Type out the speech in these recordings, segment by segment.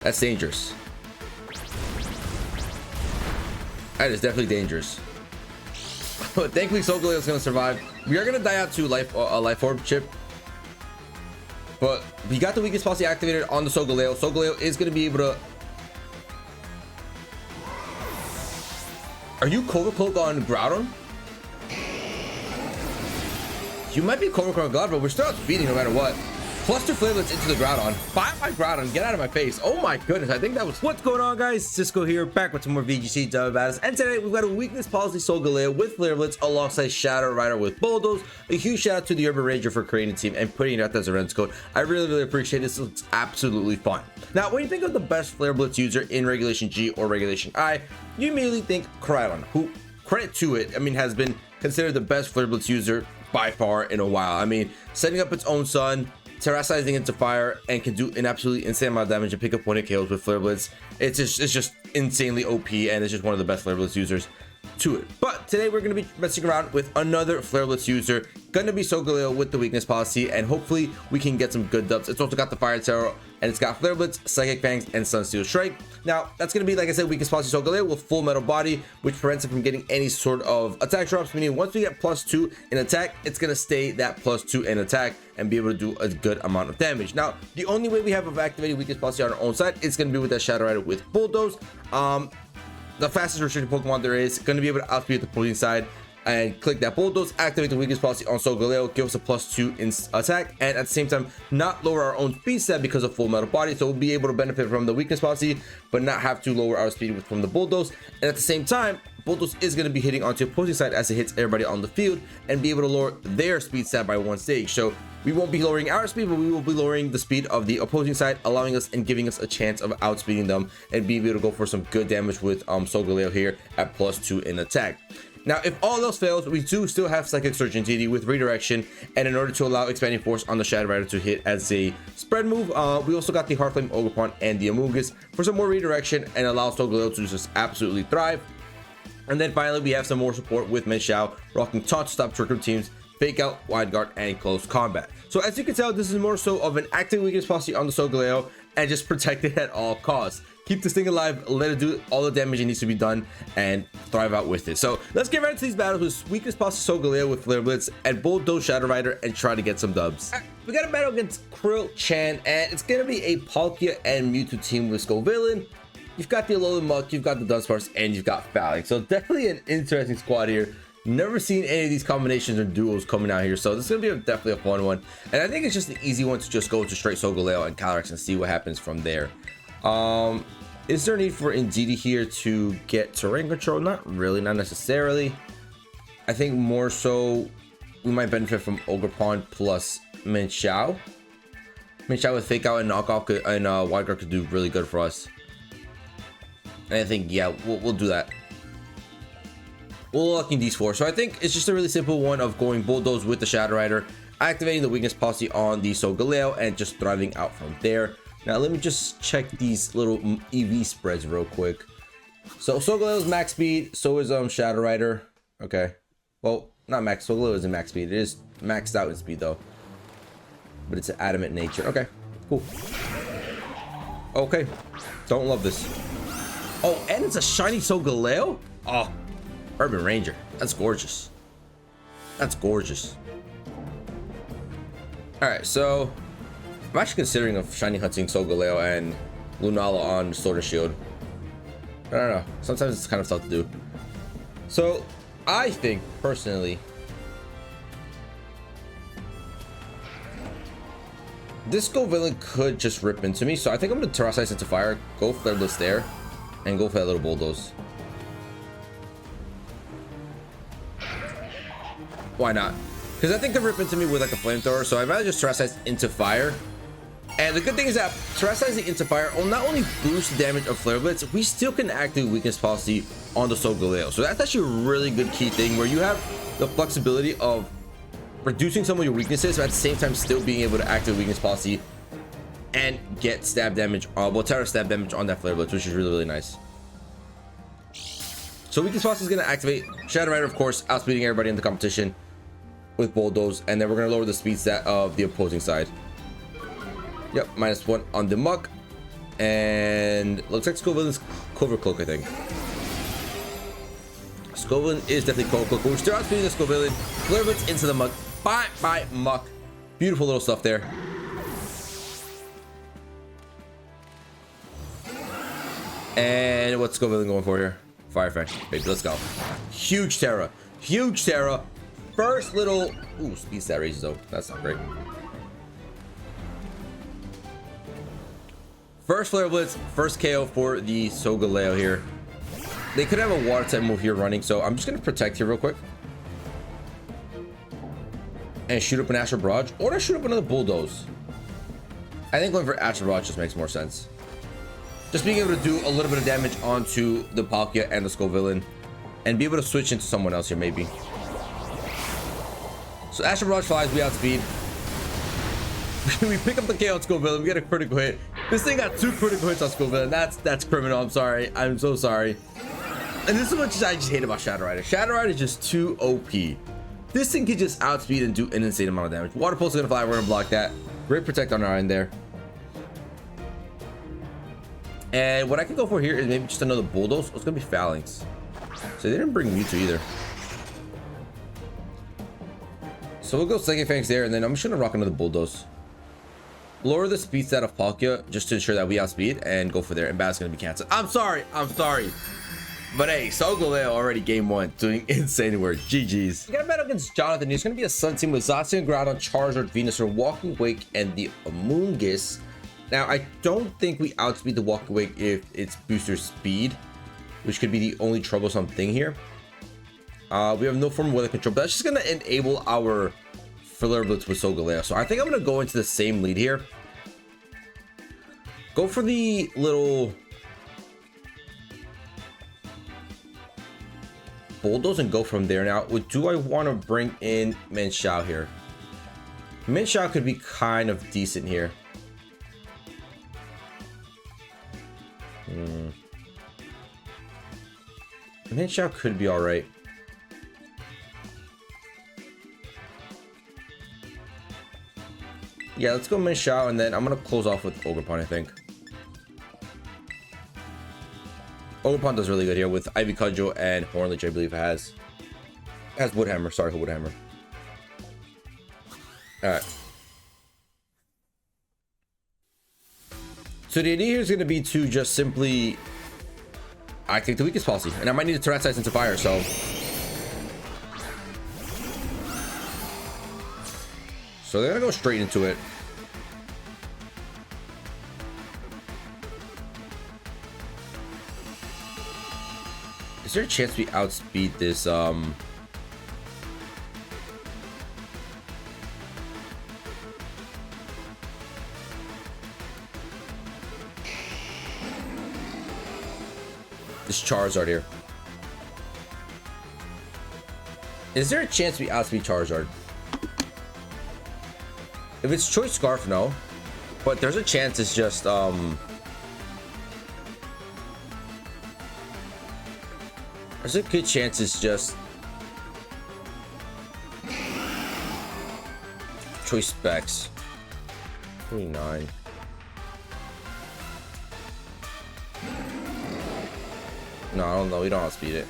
That's dangerous. That is definitely dangerous. But thankfully, SOLGALEO is going to survive. We are going to die out to a life orb chip. But we got the weakness policy activated on the SOLGALEO. SOLGALEO is going to be able to... Are you Cobra Cloak on Groudon? You might be Cobra Cloak on Groudon, but we're still outspeeding no matter what. +2 flamelets into the Groudon. Bye my Groudon, get out of my face. Oh my goodness, I think that was... What's going on, guys? Cisco here, back with some more VGC dub battles. And today we've got a weakness policy SOLGALEO with flamelets alongside Shadow Rider with BULLDOZE. A huge shout out to the Urban Ranger for creating a team and putting it out as a Rens code. I really appreciate this. It's absolutely fun. Now, when you think of the best Flare Blitz user in Regulation G or Regulation I, you immediately think Groudon, who, credit to it, I mean, has been considered the best Flare Blitz user by far in a while. I mean, setting up its own sun, terrorizing into fire, and can do an absolutely insane amount of damage and pick up point kills with Flare Blitz. It's just insanely OP, and it's just one of the best Flare Blitz users to it. But today we're going to be messing around with another Flare Blitz user, gonna be SOLGALEO with the weakness policy, and hopefully we can get some good dubs. It's also got the Fire Terror, and it's got Flare Blitz, Psychic Fangs, and Sunsteel Strike. Now that's gonna be, like I said, weakness policy SOLGALEO with full metal body, which prevents it from getting any sort of attack drops, meaning once we get +2 in attack, it's gonna stay that +2 in attack and be able to do a good amount of damage. Now the only way we have of activating weakness policy on our own side is gonna be with that Shadow Rider with BULLDOZE. The fastest restricted Pokemon there is, going to be able to outspeed the opposing side, and click that BULLDOZE, activate the weakness policy on SOLGALEO, give us a +2 in attack, and at the same time not lower our own speed set because of full metal body. So we'll be able to benefit from the weakness policy but not have to lower our speed from the BULLDOZE. And at the same time, BULLDOZE is going to be hitting onto the opposing side as it hits everybody on the field and be able to lower their speed stat by 1 stage. So we won't be lowering our speed, but we will be lowering the speed of the opposing side, allowing us and giving us a chance of outspeeding them and being able to go for some good damage with SOLGALEO here at +2 in attack. Now, if all else fails, we do still have Psychic Surge and TD with redirection, and in order to allow Expanding Force on the Shadow Rider to hit as a spread move, we also got the Heartflame, Ogerpon, and the Amoonguss for some more redirection and allow SOLGALEO to just absolutely thrive. And then finally, we have some more support with Menshao, rocking Taunt to stop Trick Room teams, Fake Out, Wide Guard, and Close Combat. So as you can tell, this is more so of an active weakness policy on the SOLGALEO and just protect it at all costs. Keep this thing alive, let it do all the damage it needs to be done, and thrive out with it. So let's get right into these battles with weakness policy SOLGALEO with Flare Blitz and BULLDOZE Shadow Rider and try to get some dubs. We got a battle against Krill Chan, and it's gonna be a Palkia and Mewtwo team with Scovillain. You've got the Alolan Muck, you've got the Dunsparce, and you've got Phallic. So definitely an interesting squad here. Never seen any of these combinations or duos coming out here, so this is gonna be definitely a fun one. And I think it's just an easy one to just go to straight SOLGALEO and CALYREX and see what happens from there. Is there a need for Indeedee here to get terrain control? Not really, not necessarily. I think more so we might benefit from Ogerpon plus Menshao. Menshao with Fake Out and Knockoff and Wide Guard could do really good for us. And I think, yeah, we'll do that. We'll lock in these 4. So I think it's just a really simple one of going BULLDOZE with the Shadow Rider, activating the weakness policy on the SOLGALEO, and just thriving out from there. Now let me just check these little EV spreads real quick. So SOLGALEO's max speed, so is Shadow Rider. Okay, well, not max. SOLGALEO isn't max speed. It is maxed out in speed though, but it's an adamant nature. Okay, cool. Okay, don't love this. Oh, and it's a shiny SOLGALEO. Oh, Urban Ranger. That's gorgeous. That's gorgeous. All right, so I'm actually considering of shiny hunting SOLGALEO and Lunala on Sword and Shield. I don't know. Sometimes it's kind of tough to do. So I think personally, this Scovillain could just rip into me. So I think I'm gonna Terrasize into fire, go Flare Blitz there, and go for that little BULLDOZE. Why not? Because I think they rip into me with like a flamethrower, so I'd rather just Terrasize into fire. And the good thing is that Terrasizing into fire will not only boost the damage of Flare Blitz, we still can activate weakness policy on the SOLGALEO. So that's actually a really good key thing where you have the flexibility of reducing some of your weaknesses, but at the same time still being able to activate weakness policy and get stab damage, well, Terra stab damage on that Flare Blitz, which is really nice. So weakness policy is going to activate Shadow Rider, of course, outspeeding everybody in the competition with BULLDOZE, and then we're going to lower the speed stat of the opposing side. Yep, -1 on the Muck, And looks like Scovillain's Cover Cloak, I think. Scovillain is definitely Cover Cloak, but we're still outspeeding the Scovillain. Flare Blitz into the Muck. Bye, Muck. Beautiful little stuff there. And what's Scovillain going for here? Fire Fang. Baby, let's go. Huge Terra. Huge Terra. First little... Ooh, speed stat raises though. That's not great. First Flare Blitz. First KO for the SOLGALEO here. They could have a water type move here running, so I'm just going to protect here real quick. And shoot up an Astral Barrage. Or shoot up another Bulldoze. I think going for Astral Barrage just makes more sense. Just being able to do a little bit of damage onto the Palkia and the Scovillain. And be able to switch into someone else here, maybe. So Astral Barrage flies, we outspeed. We pick up the KO on Scovillain, we get a critical hit. This thing got 2 critical hits on Scovillain. That's criminal, I'm sorry. I'm so sorry. And this is what I just hate about Shadow Rider. Shadow Rider is just too OP. This thing can just outspeed and do an insane amount of damage. Water Pulse is gonna fly, we're gonna block that. Great protect on our end there. And what I can go for here is maybe just another Bulldoze. Oh, it's gonna be Phalanx. So they didn't bring Mewtwo either. So we'll go Psychic Fangs there, and then I'm just gonna rock another Bulldoze. Lower the speed stat of Palkia just to ensure that we outspeed and go for there. And battle's gonna be canceled. I'm sorry. But hey, SOLGALEO already game 1 doing insane work. GG's. We got a battle against Jonathan. He's gonna be a Sun team with Zacian, Groudon, Charizard, Venusaur, Walking Wake, and the Amoonguss. Now, I don't think we outspeed the Walking Wake if it's booster speed, which could be the only troublesome thing here. We have no form of weather control, but that's just gonna enable our Flare Blitz with SOLGALEO. So I think I'm gonna go into the same lead here. Go for the little Bulldoze and go from there. Now, do I want to bring in Minshao here? Minshao could be kind of decent here. Minshao could be all right. Yeah, let's go Minshao, and then I'm gonna close off with Ogerpon, I think. Ogerpon does really good here with Ivy Cudgel and Hornledge, I believe it has. It has Woodhammer, sorry, Woodhammer. Alright. So the idea here is going to be to just simply activate the weakest policy. And I might need to Terrestrialize into fire, so... So they're going to go straight into it. Is there a chance we outspeed this, this Charizard here? Is there a chance we outspeed Charizard? If it's Choice Scarf, no. But there's a chance it's just, there's a good chance it's just Choice Specs. 29. No, I don't know. We don't outspeed it.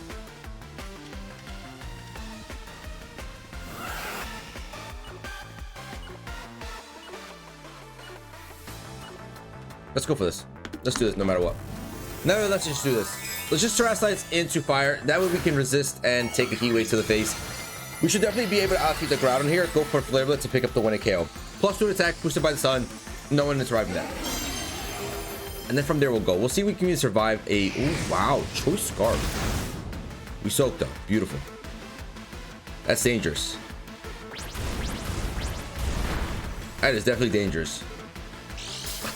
Let's go for this. Let's do this no matter what. No, let's just do this. Let's just Terrestrialize into fire. That way we can resist and take a heat wave to the face. We should definitely be able to outspeed the Groudon here. Go for Flare Blitz to pick up the 1 KO. +2 attack, boosted by the sun. No one is surviving that. And then from there we'll go. We'll see if we can survive a... Ooh, wow. Choice Scarf. We soaked though. Beautiful. That's dangerous. That is definitely dangerous.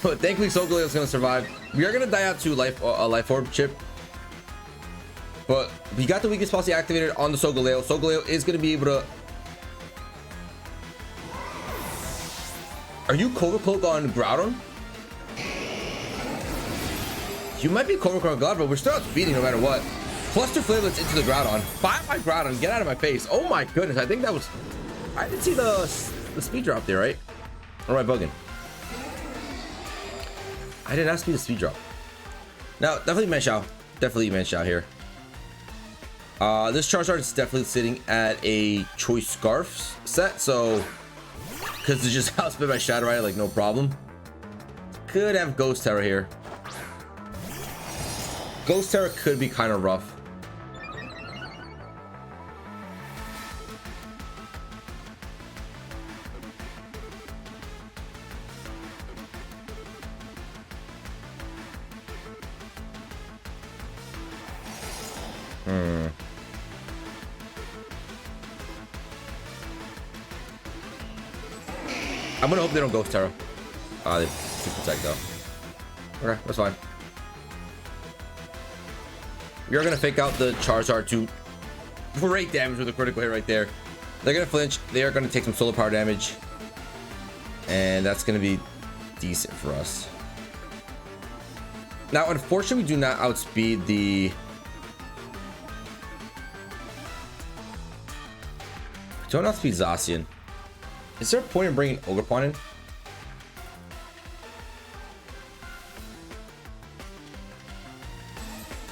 But thankfully SOLGALEO is going to survive. We are going to die out to a Life Orb chip. But we got the weakest policy activated on the SOLGALEO. SOLGALEO is going to be able to... Are you Cover Cloak on Groudon? You might be Cover Cloak on Groudon, but we're still outspeeding no matter what. +2 Flare Blitz into the Groudon. Bye my Groudon, get out of my face. Oh my goodness, I think that was... I didn't see the speed drop there, right? Or am I bugging? I did not speed the speed drop. Now, definitely Manshao. Definitely Manshao here. This Charizard is definitely sitting at a Choice Scarf set, so because it's just outspit by Shadow Rider, like no problem. Could have Ghost Terror here. Ghost Terror could be kind of rough. I'm gonna hope they don't Ghost Terror. They do protect though. Okay, that's fine. We are gonna fake out the Charizard to great damage with a critical hit right there. They're gonna flinch. They are gonna take some solar power damage, and that's gonna be decent for us. Now, unfortunately, we do not outspeed the. Don't outspeed Zacian. Is there a point in bringing Ogerpon in?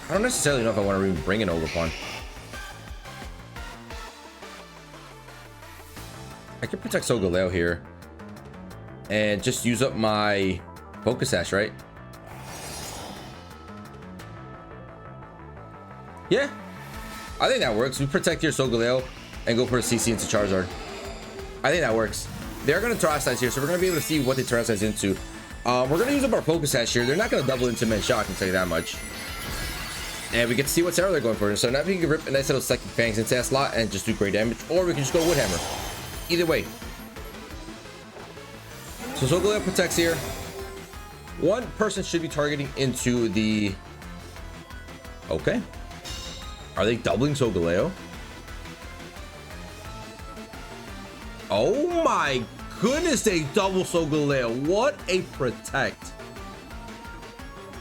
I don't necessarily know if I want to even bring in Ogerpon. I can protect Solgaleo here and just use up my Focus Sash, right? Yeah, I think that works. We protect your Solgaleo and go for a CC into Charizard. I think that works. They're going to Terrasilize here, so we're going to be able to see what they Terrasilize into. We're going to use up our Focus Sash here. They're not going to double into Manshao, I can tell you that much. And we get to see what Sarah they're going for. So now we can rip a nice little Psychic Fangs into that slot and just do great damage. Or we can just go Wood Hammer. Either way. So Solgaleo protects here. One person should be targeting into the... Okay. Are they doubling Solgaleo? Oh my goodness, they double Solgaleo. What a protect.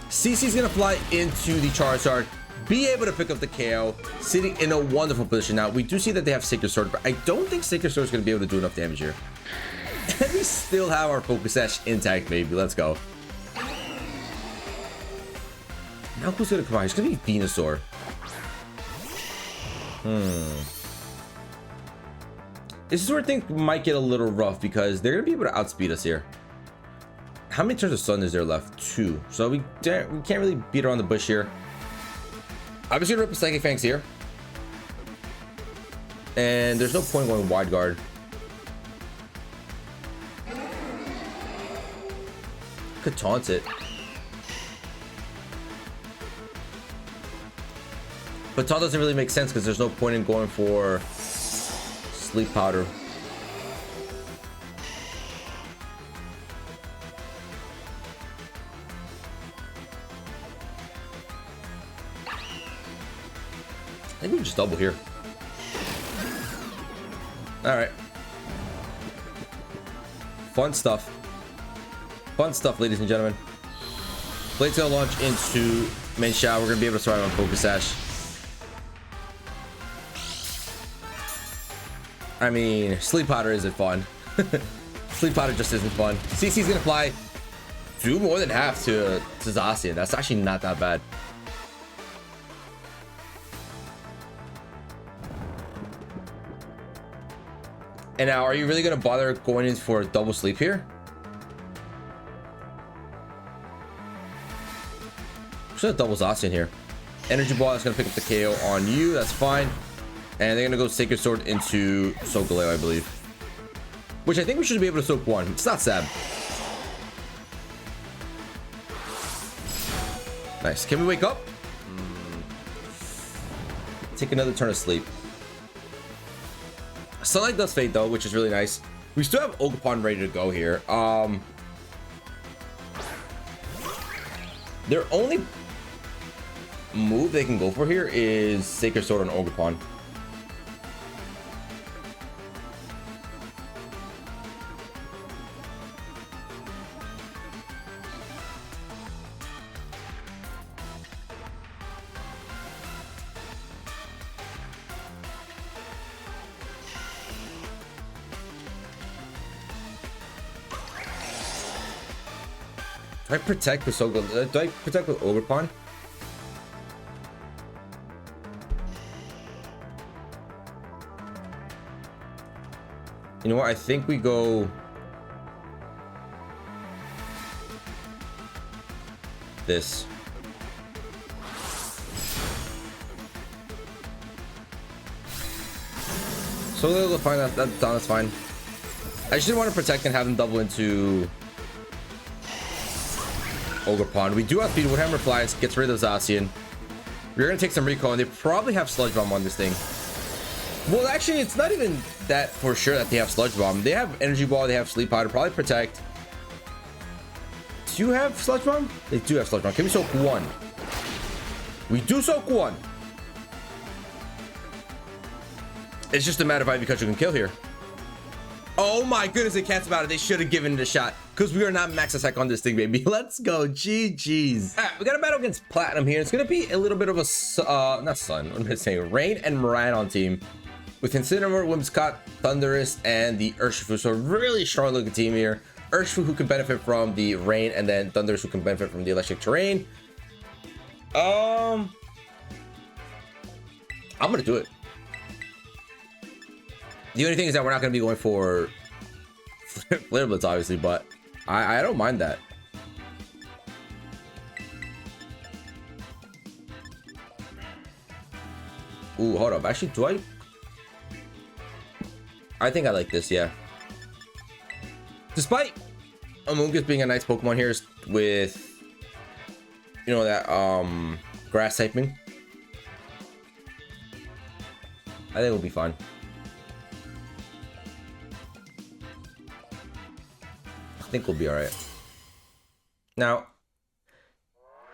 CC's gonna fly into the Charizard, be able to pick up the KO, sitting in a wonderful position. Now, we do see that they have Sacred Sword, but I don't think Sacred Sword is gonna be able to do enough damage here. And we still have our Focus Sash intact, baby. Let's go. Now who's gonna come out? It's gonna be Venusaur. This is where things might get a little rough because they're gonna be able to outspeed us here. How many turns of Sun is there left? 2. So we can't really beat around the bush here. Obviously, gonna rip a Psychic Fangs here, and there's no point going Wide Guard. Could taunt it, but taunt doesn't really make sense because there's no point in going for Sleep Powder. I think we just double here. All right. Fun stuff. Fun stuff, ladies and gentlemen. Blade's gonna launch into Manshao. We're gonna be able to survive on Focus Sash. I mean, Sleep Powder isn't fun. Sleep Powder just isn't fun. CC's gonna fly, do more than half to Zacian. That's actually not that bad. And now, are you really gonna bother going in for a double sleep here? I'm just gonna double Zacian here. Energy Ball is gonna pick up the KO on you. That's fine. And they're gonna go Sacred Sword into Solgaleo, I believe. Which I think we should be able to soak one. It's not sad. Nice. Can we wake up? Take another turn of sleep. Sunlight does fade though, which is really nice. We still have Ogerpon ready to go here. Their only move they can go for here is Sacred Sword on Ogerpon. Do I protect with SOLGALEO? Do I protect with Ogre Pawn? You know what? I think we go this. SOLGALEO will find that that's fine. I just didn't want to protect and have them double into Ogre Pawn. We do have speed. Woodhammer flies, gets rid of Zacian. We're gonna take some recall, and they probably have Sludge Bomb on this thing. Well, actually, it's not even that for sure that they have Sludge Bomb. They have Energy Ball, they have Sleep Powder, probably Protect. Do you have Sludge Bomb? They do have Sludge Bomb. Can we soak one? We do soak one. It's just a matter of if Pikachu can kill here. Oh my goodness, it can't about it. They should have given it a shot because we are not max attack on this thing, baby. Let's go. GG's. All right, we got a battle against Platinum here. It's going to be a little bit of a, not Sun, I'm going to say Rain and Miraidon team with Incineroar, Whimsicott, Thundurus, and the Urshifu. So a really strong looking team here. Urshifu who can benefit from the Rain, and then Thundurus who can benefit from the electric terrain. I'm going to do it. The only thing is that we're not going to be going for Flare Blitz, obviously, but I don't mind that. Ooh, hold up. Actually, do I think I like this, yeah. Despite Amoonguss being a nice Pokemon here with, you know, that grass typing, I think it'll be fun. I think we'll be all right. Now,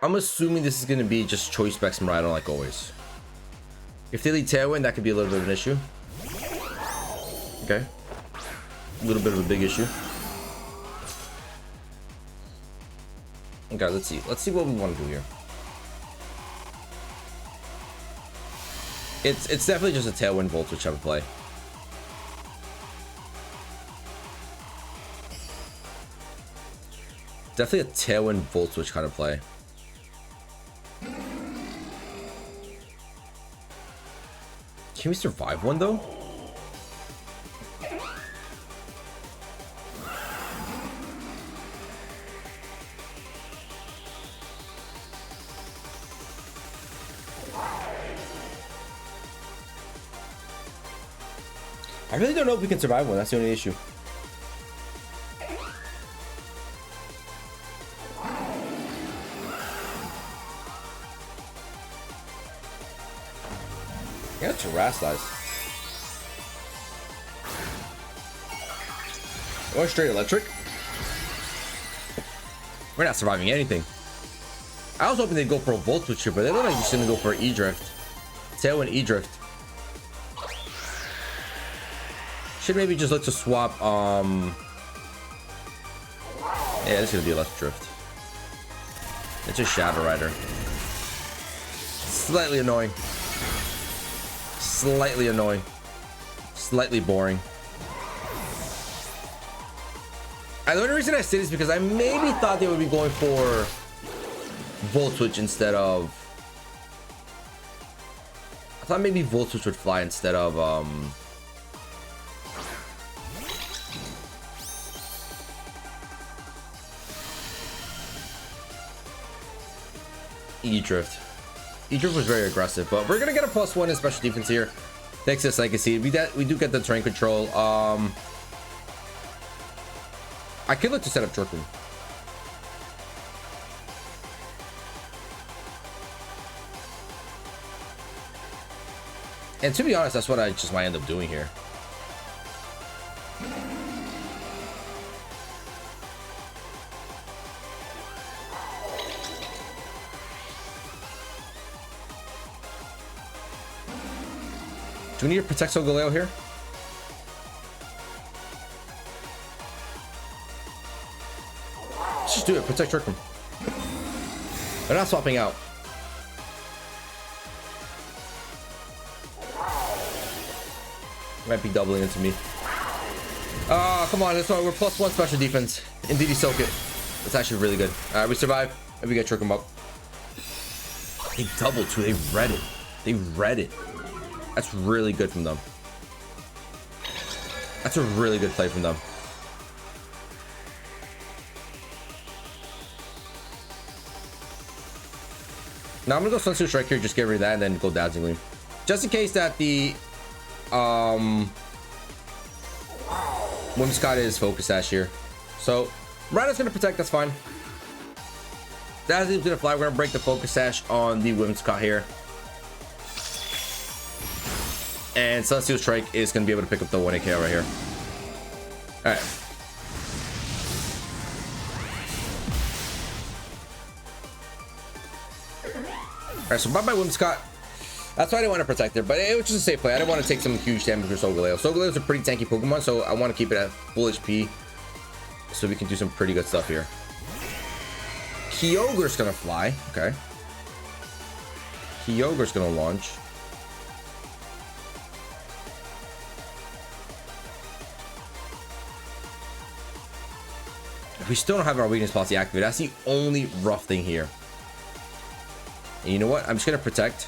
I'm assuming this is going to be just choice specs and Miraidon like always. If they lead Tailwind, that could be a little bit of an issue. Okay. A little bit of a big issue. Okay, let's see. Let's see what we want to do here. It's definitely just a Tailwind Volt which I would play. Definitely a Tailwind Volt Switch kind of play. Can we survive one though? I really don't know if we can survive one. That's the only issue. Yeah, Terrasilize. Or straight electric. We're not surviving anything. I was hoping they'd go for a Volt Switch here, but they look like they're just gonna go for an E-Drift. Tailwind E-Drift. Should maybe just look to swap, yeah, this is gonna be Electric Drift. It's a Shadow Rider. Slightly annoying. Slightly annoying. Slightly boring. And the only reason I say this is because I maybe thought they would be going for Volt Switch instead of... I thought maybe Volt Switch would fly instead of, E-Drift. E-Drift was very aggressive, but we're gonna get a +1 in special defense here. Thanks to Legacy. We do get the terrain control. I could look to set up Jerkin. And to be honest, that's what I just might end up doing here. Do we need to protect SOLGALEO here? Let's just do it. Protect Jerkin. They're not swapping out. Might be doubling into me. Ah, come on. That's why we're +1 special defense. Indeed, soak it. That's actually really good. All right, we survive. Maybe we get trick them up. They double too. They read it. They read it. That's really good from them. That's a really good play from them. Now I'm gonna go Sunsteel Strike here, just get rid of that, and then go Dazzling Gleam, just in case that the Whimsicott is Focus Sash here. So Rhino's gonna protect. That's fine. Dazzling Gleam's gonna fly. We're gonna break the Focus Sash on the Whimsicott here, and Sunsteel Strike is gonna be able to pick up the 1 KO right here. All right. All right, so bye-bye Whimsicott. That's why I didn't want to protect her, but it was just a safe play. I didn't want to take some huge damage with SOLGALEO. SOLGALEO is a pretty tanky Pokemon, so I want to keep it at full HP so we can do some pretty good stuff here. Kyogre's gonna fly. Okay. Kyogre's gonna launch. We still don't have our weakness policy activated. That's the only rough thing here. And you know what? I'm just gonna protect.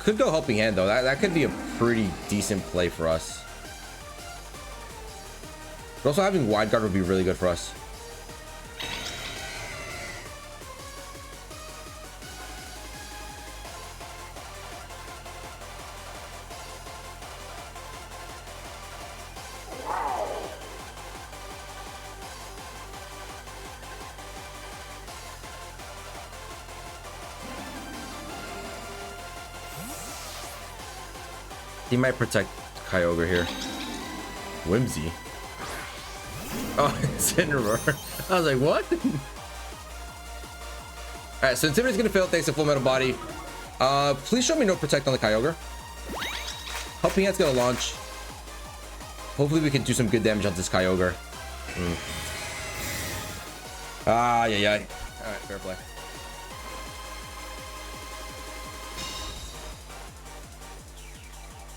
Could go Helping Hand though. That could be a pretty decent play for us. But also having Wide Guard would be really good for us. He might protect Kyogre here. Whimsy. Oh, Incineroar. I was like, what? Alright, so Intimidate's gonna fail thanks to Full Metal Body. Please show me no protect on the Kyogre. Helping Hand's gonna launch. Hopefully we can do some good damage on this Kyogre. Ah, yeah. Alright, fair play.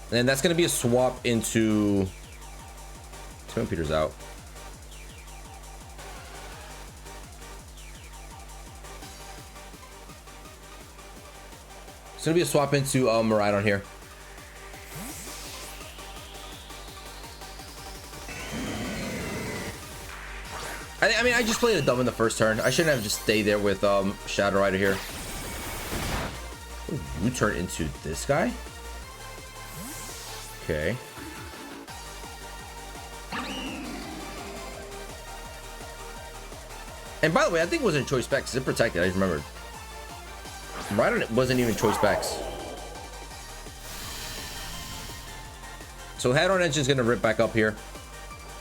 And then that's going to be a swap into... Tim Peter's out. It's going to be a swap into Miraidon here. I mean, I just played a dumb in the first turn. I shouldn't have just stayed there with Shadow Rider here. Ooh, you turn into this guy? Okay. And by the way, I think it wasn't choice specs. It protected. I just remembered. Right, it wasn't even choice specs. So Head-On Engine's gonna rip back up here.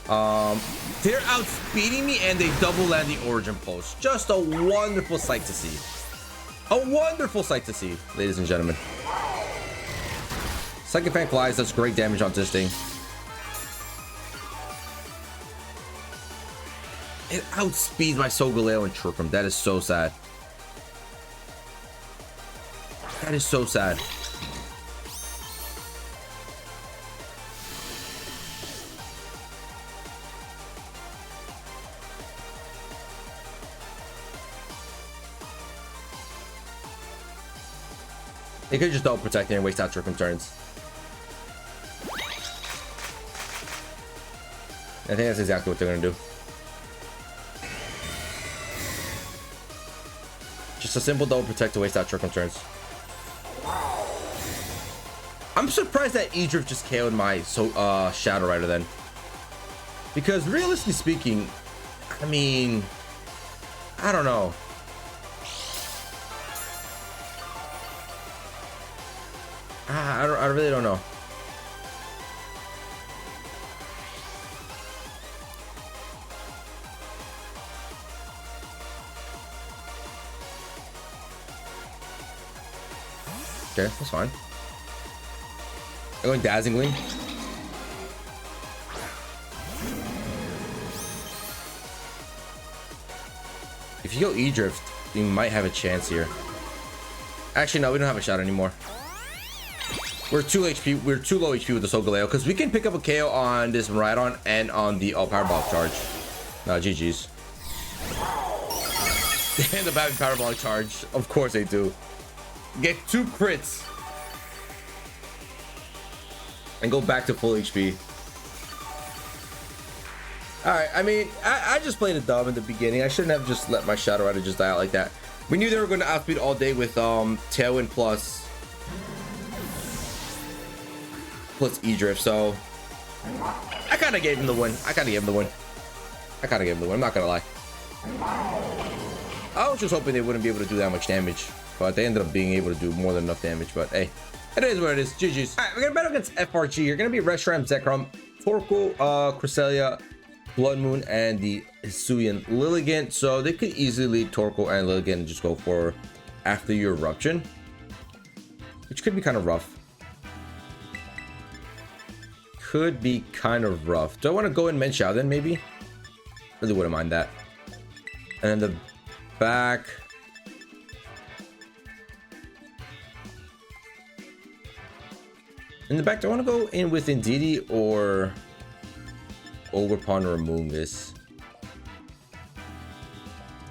They're outspeeding me and they double land the Origin Pulse. Just a wonderful sight to see. A wonderful sight to see, ladies and gentlemen. Second Fang flies, does great damage on this thing. It outspeeds my SOLGALEO and Trick Room. That is so sad. That is so sad. They could just double protect there and waste out Trick Room turns. I think that's exactly what they're gonna do. Just a simple double protect to waste out Trick Room turns. I'm surprised that Edrift just KO'd my Shadow Rider then. Because realistically speaking, I mean, I don't know. I really don't know. Okay, that's fine. I'm going Dazzling Gleam. If you go E-Drift, you might have a chance here. Actually, no, we don't have a shot anymore. We're 2 HP. We're too low HP with the SOLGALEO because we can pick up a KO on this Rhydon and on the Powerball charge. GG's. They end up having Powerball charge. Of course they do. Get 2 crits. And go back to full HP. Alright, I mean, I just played a dub in the beginning. I shouldn't have just let my Shadow Rider just die out like that. We knew they were going to outspeed all day with Tailwind plus E-Drift, so I kind of gave him the win. I'm not going to lie. I was just hoping they wouldn't be able to do that much damage, but they ended up being able to do more than enough damage. But hey, it is what it is. GG's. All right, we're going to battle against FRG. You're going to be Reshiram, Zekrom, Torkoal, Cresselia, Blood Moon, and the Hisuian Lilligant. So they could easily lead Torkoal and Lilligant and just go for After Your Eruption, which could be kind of rough. Do I want to go in Menshao then maybe? Really wouldn't mind that. And then the back. In the back, do I want to go in with Indeedee or Overpond or Moongus?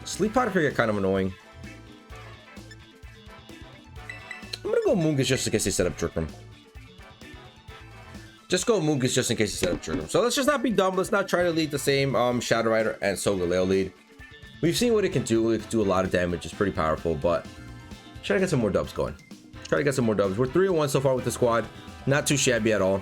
Sleep Powder could get kind of annoying. I'm gonna go Moongus just in case they set up Trick Room. Just go Moongus just in case they set up Trick Room. So let's just not be dumb. Let's not try to lead the same Shadow Rider and SOLGALEO lead. We've seen what it can do. It can do a lot of damage. It's pretty powerful, but try to get some more dubs going. We're 3-1 so far with the squad. Not too shabby at all.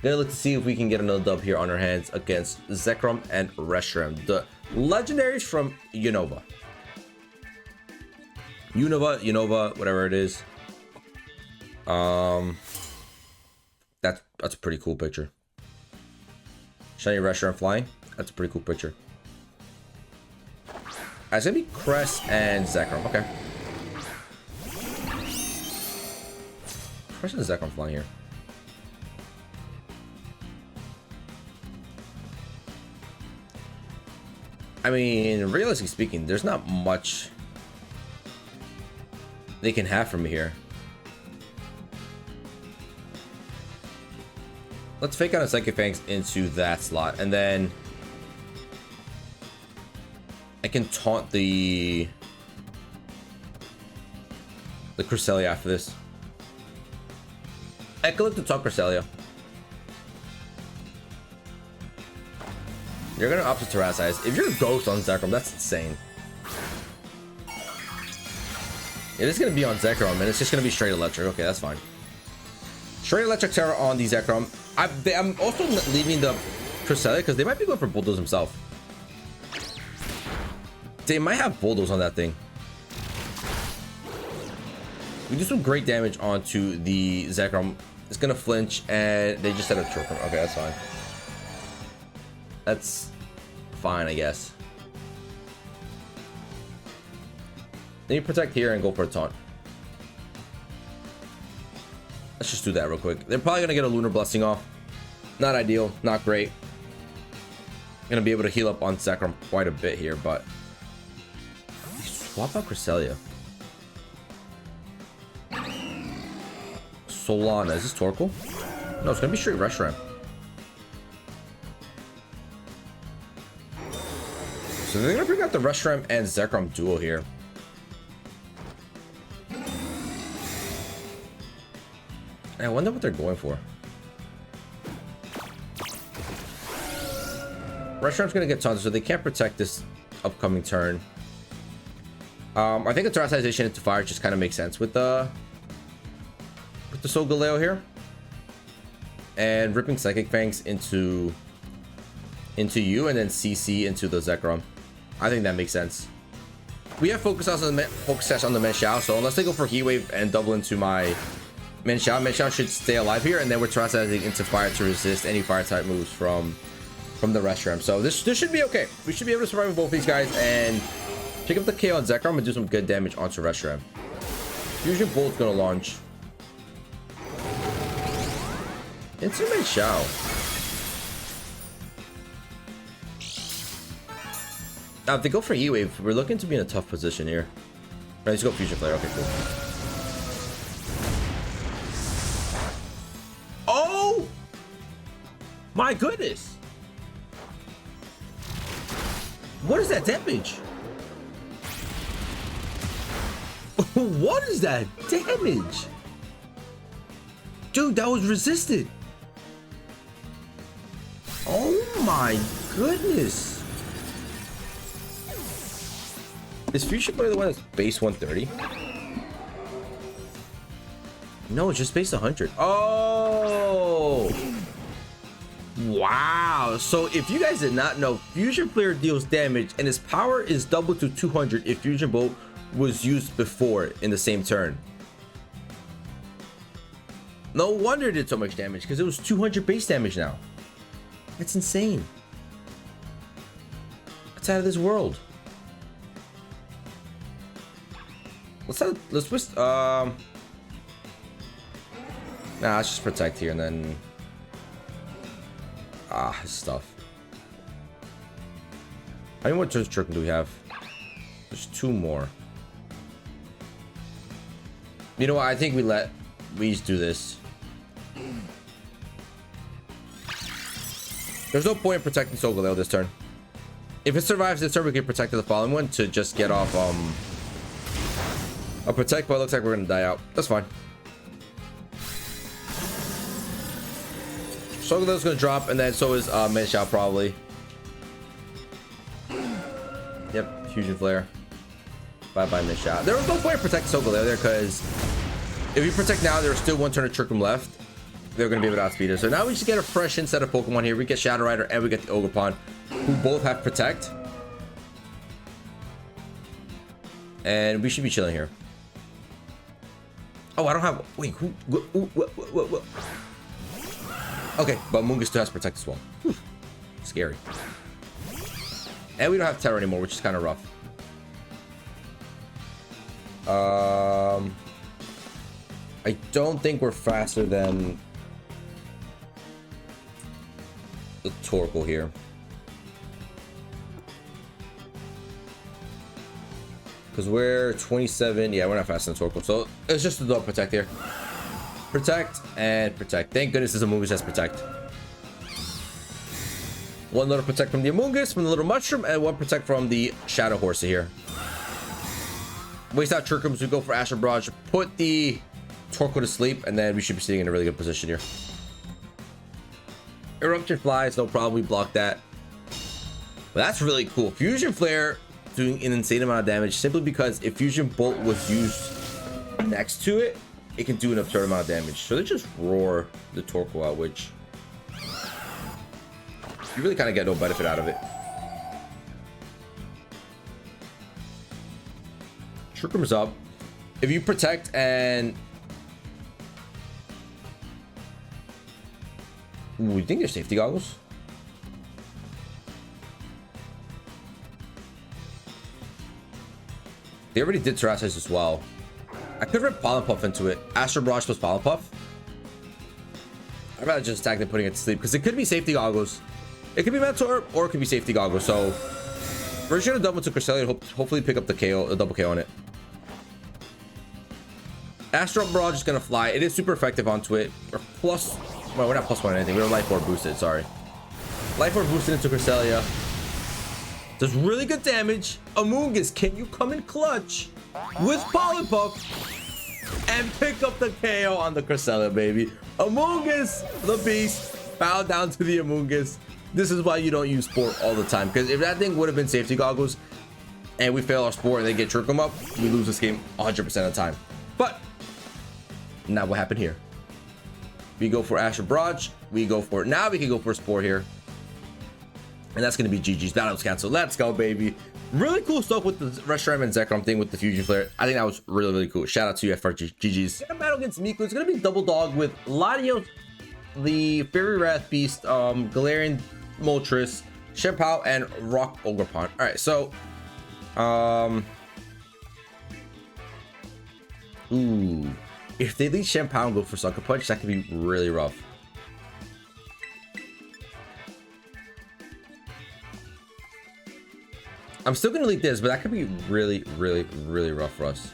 Gonna look to see if we can get another dub here on our hands against Zekrom and Reshiram, the legendaries from Unova, whatever it is. That's a pretty cool picture. Shiny Reshiram flying. That's a pretty cool picture. It's gonna be Cress and Zekrom. Okay. Cress and Zekrom flying here. I mean, realistically speaking, there's not much they can have from me here. Let's fake out a Psychic Fangs into that slot, and then I can taunt the Cresselia after this. I could look to taunt Cresselia. You're gonna opt to Terrasize. If you're a Ghost on Zekrom, that's insane. It is gonna be on Zekrom, and it's just gonna be straight Electric. Okay, that's fine. Straight Electric Terra on the Zekrom. I'm also leaving the Cresselia because they might be going for Bulldoze himself. They might have Bulldoze on that thing. We do some great damage onto the Zekrom. It's gonna flinch, and they just set a Trick Room. Okay, that's fine. That's fine, I guess. Then you protect here and go for a taunt. Let's just do that real quick. They're probably gonna get a Lunar Blessing off. Not ideal, not great. Gonna be able to heal up on Zekrom quite a bit here, but swap out Cresselia. Solana, is this Torkoal? No, it's gonna be straight Reshiram. So they're gonna bring out the Reshiram and Zekrom duo here. I wonder what they're going for. Reshiram's gonna get taunted, so they can't protect this upcoming turn. I think the Terrasization into fire just kind of makes sense with the SOLGALEO here, and ripping Psychic Fangs into you, and then CC into the Zekrom. I think that makes sense. We have focus sash on the Menshao, so unless they go for Heat Wave and double into my Menshao should stay alive here, and then we're Terrasizing into fire to resist any fire type moves from the Reshiram. So this should be okay. We should be able to survive with both these guys and pick up the KO on Zekrom and do some good damage onto Reshiram. Fusion Bolt's gonna launch into Menshao. Now, if they go for Heat Wave, we're looking to be in a tough position here. Right, let's go Fusion Flare. Okay, cool. my goodness. What is that damage? What is that damage? Dude, that was resisted. Oh my goodness. Is Fusion Player the one that's base 130? No, it's just base 100. Oh. Wow. So if you guys did not know, Fusion Player deals damage and his power is doubled to 200 if Fusion Bolt was used before in the same turn. No wonder it did so much damage, because it was 200 base damage now. That's insane. That's out of this world. Let's twist. Nah, let's just protect here and then. His stuff. How many more turns trick do we have? There's 2 more. You know what? I think we just do this. There's no point in protecting SOLGALEO this turn. If it survives this turn, we can protect the following one to just get off a protect, but it looks like we're gonna die out. That's fine. SOLGALEO's gonna drop, and then so is Minshao probably. Yep, Fusion Flare. Bye-bye Minshao. There was no point in protecting SOLGALEO there, because if you protect now, there's still 1 turn of Trick Room left. They're going to be able to outspeed us. So now we should get a fresh set of Pokemon here. We get Shadow Rider and we get the Ogerpon, who both have Protect. And we should be chilling here. Oh, I don't have... Wait, who... What? Okay, but Mungus still has Protect as well. Whew. Scary. And we don't have Terror anymore, which is kind of rough. I don't think we're faster than the Torkoal here. Because we're 27. Yeah, we're not faster than Torkoal. So it's just a double Protect here. Protect and Protect. Thank goodness this Amoonguss has Protect. 1 little Protect from the Amoonguss, from the little Mushroom, and 1 Protect from the Shadow Horsey here. Waste out Trick Rooms. We go for Astral Barrage. Put the Torkoal to sleep, and then we should be sitting in a really good position here. Eruption Flies, no problem. We block that. But that's really cool. Fusion Flare doing an insane amount of damage simply because if Fusion Bolt was used next to it, it can do an absurd amount of damage. So they just roar the Torkoal out, which you really kind of get no benefit out of it. Trick Room's up. If you protect and... Ooh, you think there's safety goggles? They already did Terrasses as well. I could rip Pollen Puff into it. Astral Barrage plus Pollen Puff. I'd rather just attack than putting it to sleep, because it could be safety goggles. It could be Mentor, or it could be safety goggles. So we're just gonna double to Cresselia and hopefully pick up the KO, the double KO on it. Astral Barrage is gonna fly. It is super effective onto it. Or plus, well, we're not plus 1 or anything. We're Life Orb boosted. Sorry, Life Orb boosted into Cresselia. Does really good damage. Amoonguss, can you come in clutch with Pollen Puff and pick up the KO on the Cresselia, baby? Amoonguss, the beast. Bow down to the Amoonguss. This is why you don't use Sport all the time, because if that thing would have been safety goggles and we fail our Sport and they get Trick 'em up, we lose this game 100% of the time. But not what happened here. We go for Astral Barrage. We go for it. Now we can go for Sport here. And that's going to be GG's. That was canceled. Let's go, baby. Really cool stuff with the Reshiram and Zekrom thing with the Fusion Flare. I think that was really, really cool. Shout out to you for GG's. In a battle against Miku, it's going to be double dog with Latios, the Fairy Wrath Beast, Galarian Moltres, Shempao, and Rock Ogerpon. All right, so ooh, if they lead Shempao and go for Sucker Punch, that could be really rough. I'm still gonna leak this, but that could be really, really, really rough for us.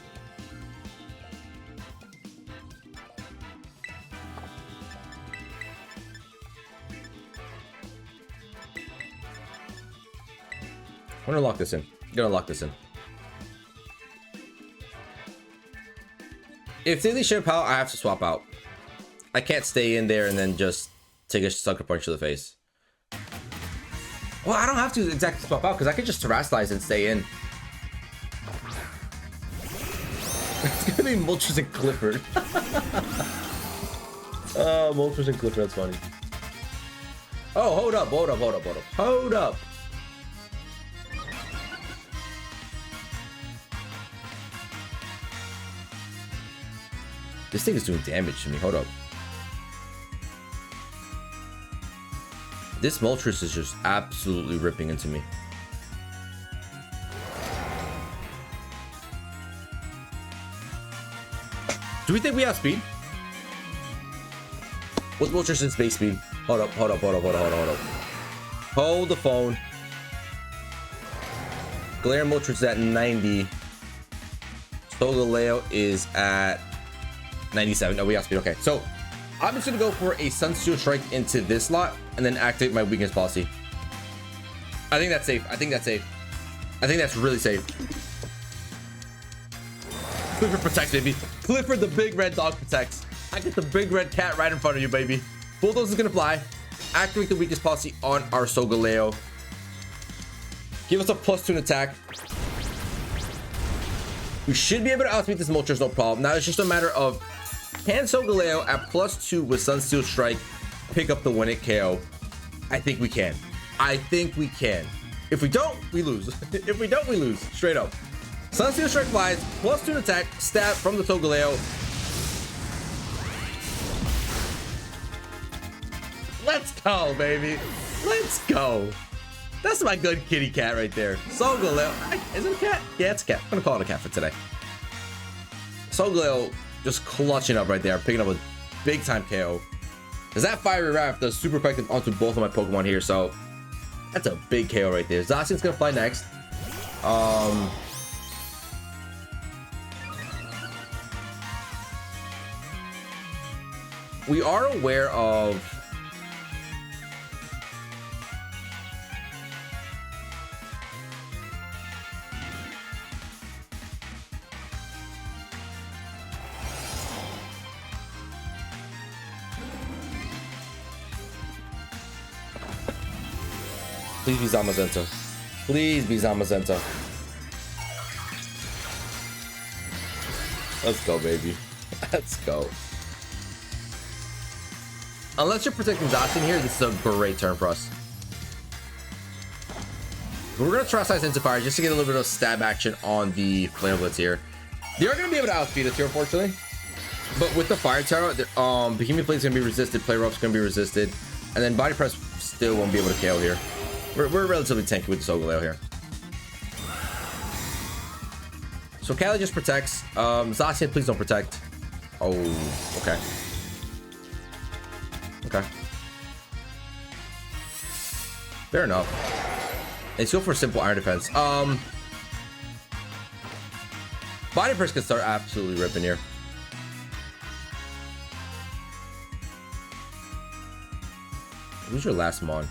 I'm gonna lock this in. I'm gonna lock this in. If they ship out, I have to swap out. I can't stay in there and then just take a sucker punch to the face. Well, I don't have to exactly swap out because I can just terrestrialize and stay in. It's gonna be Moltres and Clifford. Oh, Moltres and Clifford, that's funny. Oh, hold up. Hold up. This thing is doing damage to me. Hold up. This Moltres is just absolutely ripping into me. Do we think we have speed? What's Moltres' base speed? Hold up. Hold the phone. Glare Moltres is at 90. SOLGALEO is at 97. No, we have speed. Okay, so I'm just gonna go for a Sunsteel Strike into this lot and then activate my weakness policy. I think that's safe. I think that's really safe. Clifford protects, baby. Clifford the big red dog protects. I get the big red cat right in front of you, baby. Bulldoze is gonna fly. Activate the weakness policy on our SOLGALEO. Give us a +2 attack. We should be able to outspeed this Moltres, no problem. Now it's just a matter of, can SOLGALEO at +2 with Sunsteel Strike pick up the 1-hit KO? I think we can. If we don't, we lose. If we don't, we lose. Straight up. Sunsteel Strike flies, +2 attack, stab from the SOLGALEO. Let's go, baby. Let's go. That's my good kitty cat right there. SOLGALEO. Is it a cat? Yeah, it's a cat. I'm gonna call it a cat for today. SOLGALEO just clutching up right there, picking up a big time KO. Because that Fiery Wrath does super effective onto both of my Pokemon here, so that's a big KO right there. Zacian's gonna fly next. We are aware of please be Zamazenta. Please be Zamazenta. Let's go, baby. Let's go. Unless you're protecting Zacian here, this is a great turn for us. We're gonna try Size into Fire just to get a little bit of stab action on the Flare Blitz here. They are gonna be able to outspeed us here, unfortunately. But with the Fire Tower, Bohemian Blade is gonna be resisted, Play Rough's gonna be resisted, and then Body Press still won't be able to KO here. We're relatively tanky with the SOLGALEO here. So Cali just protects. Zacian, please don't protect. Oh, okay. Okay. Fair enough. Let's go for a simple Iron Defense. Body Press can start absolutely ripping here. Who's your last Mon?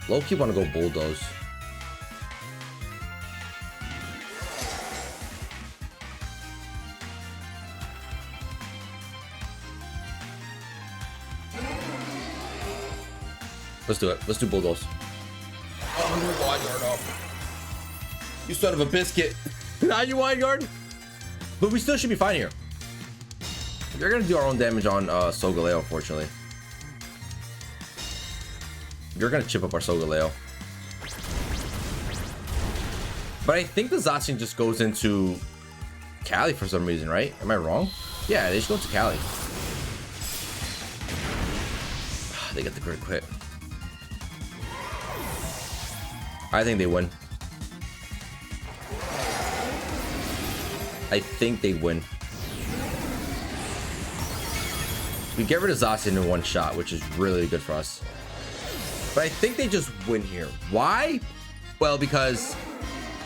Low-key want to go Bulldoze. Let's do it. Let's do Bulldoze. Oh, you wide guard up. You son of a biscuit. Now you wide guard. But we still should be fine here. We're going to do our own damage on SOLGALEO, unfortunately. You're gonna chip up our SOLGALEO. But I think the Zacian just goes into Cali for some reason, right? Am I wrong? Yeah, they just go to Cali. They get the crit quit. I think they win. I think they win. We get rid of Zacian in one shot, which is really good for us. But I think they just win here. Why? Well, because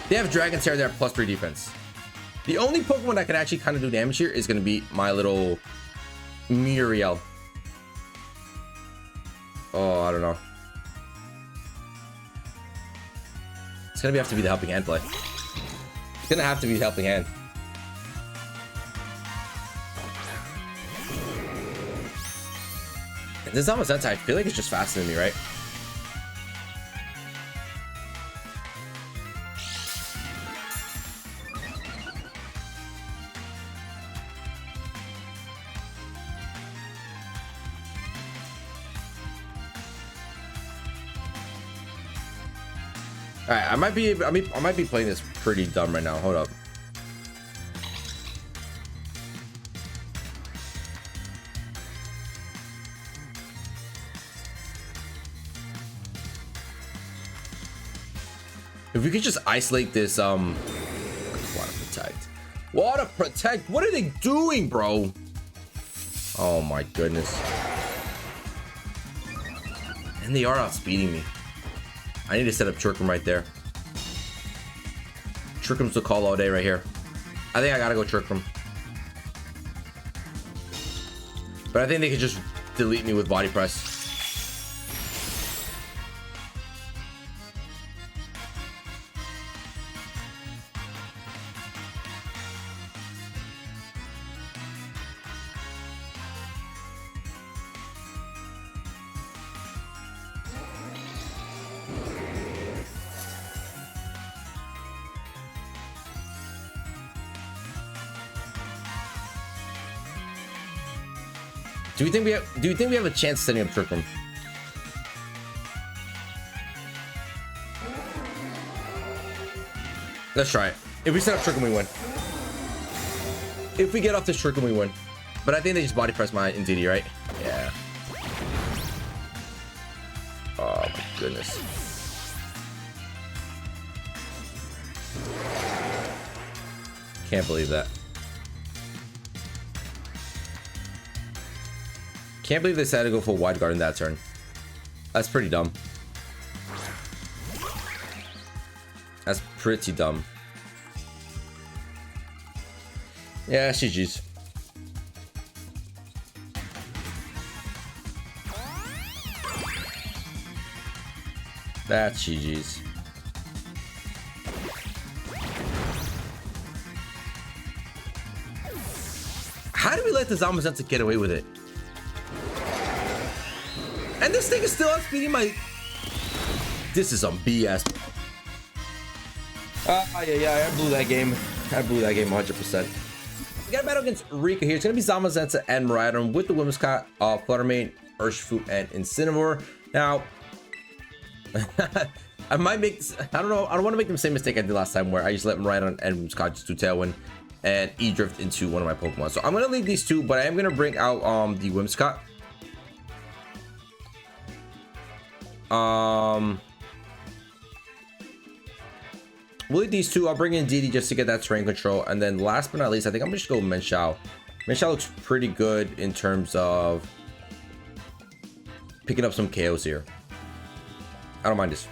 They have Dragon's Hair. They have +3 defense. The only Pokemon that can actually kind of do damage here is going to be my little Muriel. Oh, I don't know. It's going to have to be the Helping Hand play. It's going to have to be the Helping Hand. And this Zamazenta, I feel like it's just faster than me, right? All right, I might be playing this pretty dumb right now. Hold up. If we could just isolate this, water protect. Water protect. What are they doing, bro? Oh my goodness. And they are outspeeding me. I need to set up Trick Room right there. Trick Room's the call all day right here. I think I gotta go Trick Room. But I think they could just delete me with Body Press. Do you think we have a chance setting up Trick Room? Let's try it. If we set up Trick Room, we win. If we get off this Trick Room, we win. But I think they just Body Press my Indeedee, right? Yeah. Oh my goodness. Can't believe that. Can't believe they decided to go for Wide Guard in that turn. That's pretty dumb. That's pretty dumb. Yeah, GG's. That's GG's. How do we let the Zamazenta get away with it? And this thing is still outspeeding my... This is some BS. Yeah, I blew that game. I blew that game 100%. We got a battle against Rika here. It's going to be Zamazenta and Miraidon with the Whimsicott, Fluttermane, Urshifu, and Incineroar. Now, I might make this... I don't know. I don't want to make the same mistake I did last time where I just let Miraidon and Whimsicott just do Tailwind and E-Drift into one of my Pokemon. So I'm going to leave these two, but I am going to bring out the Whimsicott. We'll leave these two. I'll bring in Indeedee just to get that terrain control. And then last but not least, I think I'm just going to go Menshao. Menshao looks pretty good in terms of picking up some KOs here. I don't mind this.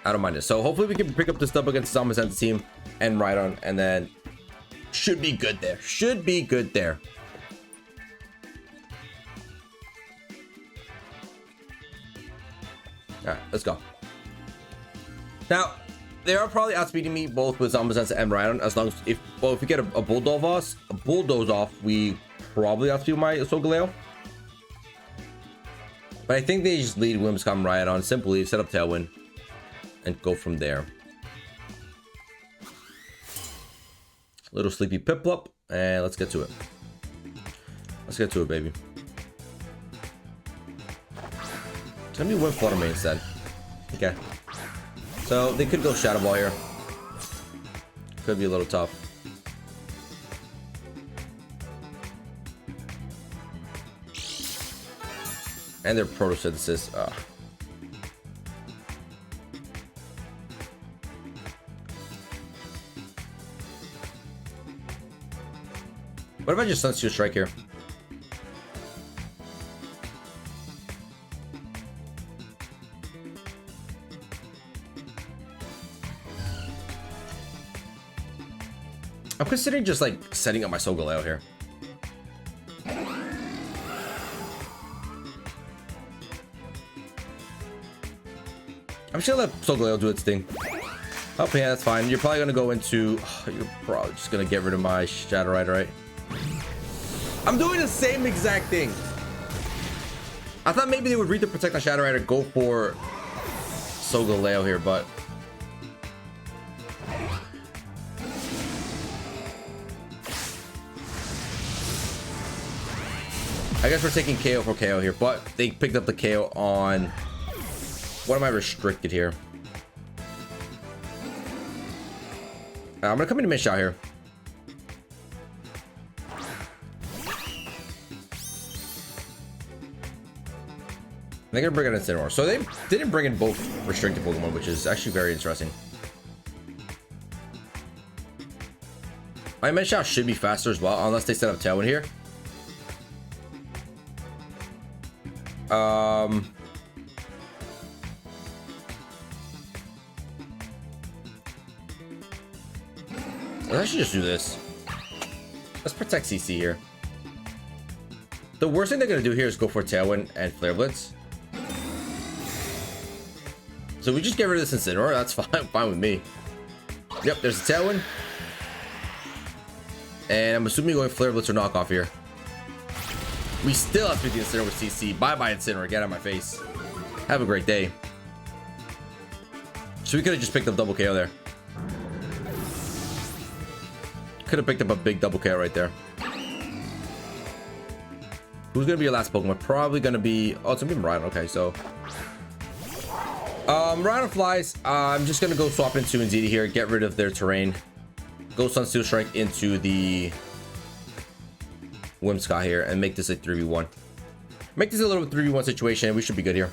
I don't mind this. So hopefully we can pick up this dub against the Zamazenta team and Miraidon, and then should be good there. Should be good there. All right, let's go. Now, they are probably outspeeding me both with Zamazenta and Miraidon. As long as if we get a bulldoze off, we probably outspeed my Solgaleo. But I think they just lead Whimsicott and Miraidon, simply set up Tailwind, and go from there. Little sleepy Piplup, and let's get to it. Let's get to it, baby. It's gonna be Wind Fluttermane instead. Okay. So they could go Shadow Ball here. Could be a little tough. And their photosynthesis. What if I just Sunsteel Strike here? I'm considering just like setting up my SOLGALEO here. I'm just gonna let SOLGALEO do its thing. Oh yeah, that's fine. You're probably gonna go into. You're probably just gonna get rid of my Shadow Rider, right? I'm doing the same exact thing. I thought maybe they would read the Protect on Shadow Rider, go for SOLGALEO here, but I guess we're taking KO for KO here, but they picked up the KO on. What am I restricted here? I'm gonna come into mid shot here. They're gonna bring it in Incineroar. So they didn't bring in both restricted Pokemon, which is actually very interesting. My mid shot should be faster as well, unless they set up Tailwind here. Let's actually just do this. Let's protect CC here. The worst thing they're gonna do here is go for Tailwind and Flare Blitz. So we just get rid of this Incineroar. That's fine with me. Yep, there's a Tailwind. And I'm assuming going Flare Blitz or knockoff here. We still have to beat the Incineroar with CC. Bye-bye Incineroar. Get out of my face. Have a great day. So we could have just picked up double KO there. Could have picked up a big double KO right there. Who's gonna be your last Pokemon? Probably gonna be. Oh, it's gonna be Rhino. Okay, so Rhino flies. I'm just gonna go swap into Inziti here. Get rid of their terrain. Go Sun Steel Strike into the Whimsicott here and make this a 3v1. Make this a little 3v1 situation. We should be good here.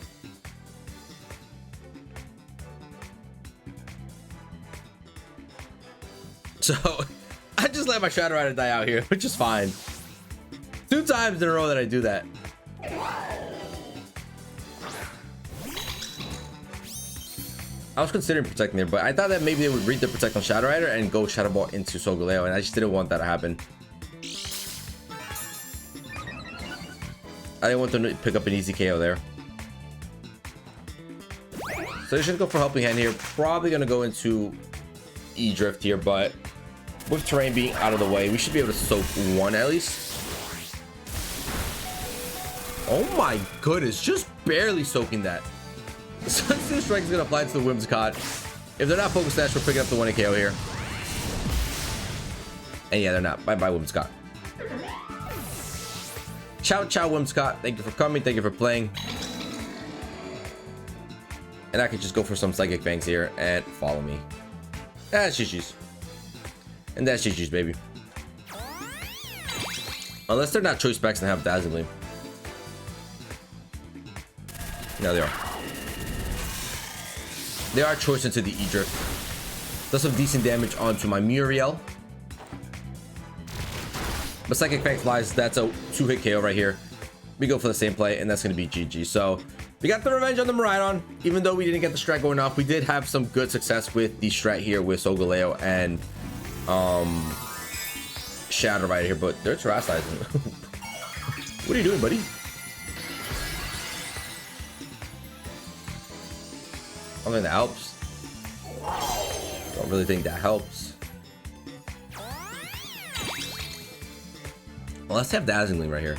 So I just let my Shadow Rider die out here, which is fine. 2 times in a row that I do that. I was considering protecting there, but I thought that maybe they would read the Protect on Shadow Rider and go Shadow Ball into SOLGALEO, and I just didn't want that to happen. I didn't want them to pick up an easy KO there. So they're just gonna go for Helping Hand here. Probably gonna go into E-Drift here, but with terrain being out of the way, we should be able to soak 1 at least. Oh my goodness, just barely soaking that. Sun Steel Strike is gonna apply to the Whimsicott. If they're not Focus Dash, we're picking up the 1 KO here. And yeah, they're not. Bye bye Whimsicott. Ciao ciao Whimsicott. Thank you for coming. Thank you for playing. And I could just go for some Psychic Fangs here and follow me. That's GG's. And that's GG's, baby. Unless they're not Choice Specs and have Dazzling Gleam. No, they are. They are choice into the E-Drift. Does some decent damage onto my Muriel. But Psychic Fang flies. That's a 2-hit KO right here. We go for the same play, and that's going to be GG. So we got the revenge on the Miraidon. Even though we didn't get the strat going off, we did have some good success with the strat here with SOLGALEO and Shadow Rider here. But they're terrestrializing. What are you doing, buddy? I don't think that helps. Don't really think that helps. Well, let's have Dazzling Gleam right here.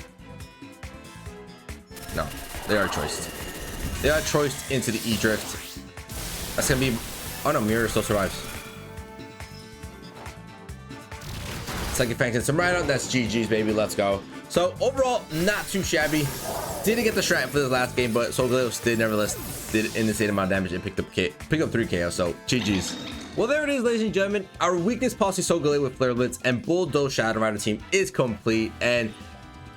No, they are choiced. They are choiced into the E-Drift. That's gonna be. Oh no, Mirror still survives. Psychic Fang and some Rhino. That's GG's, baby. Let's go. So overall, not too shabby. Didn't get the strat for this last game, but SOLGALEO did nevertheless did an insane amount of damage and picked up 3 KO. So GG's. Well, there it is, ladies and gentlemen. Our weakness policy SOLGALEO with Flare Blitz and Bulldoze Shadow Rider team is complete, and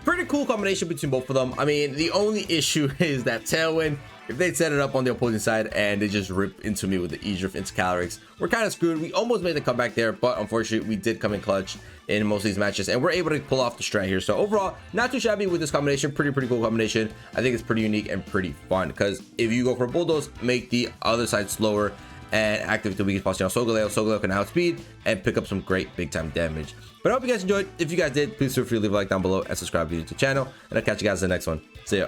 pretty cool combination between both of them. I mean, the only issue is that Tailwind. If they set it up on the opposing side and they just rip into me with the E-Drift into CALYREX, we're kind of screwed. We almost made the comeback there, but unfortunately, we did come in clutch in most of these matches, and we're able to pull off the strat here. So overall, not too shabby with this combination. Pretty cool combination. I think it's pretty unique and pretty fun, because if you go for Bulldoze, make the other side slower, and activate the weakest boss channel, SOLGALEO. SOLGALEO can outspeed and pick up some great big time damage. But I hope you guys enjoyed. If you guys did, please feel free to leave a like down below and subscribe to the YouTube channel. And I'll catch you guys in the next one. See ya.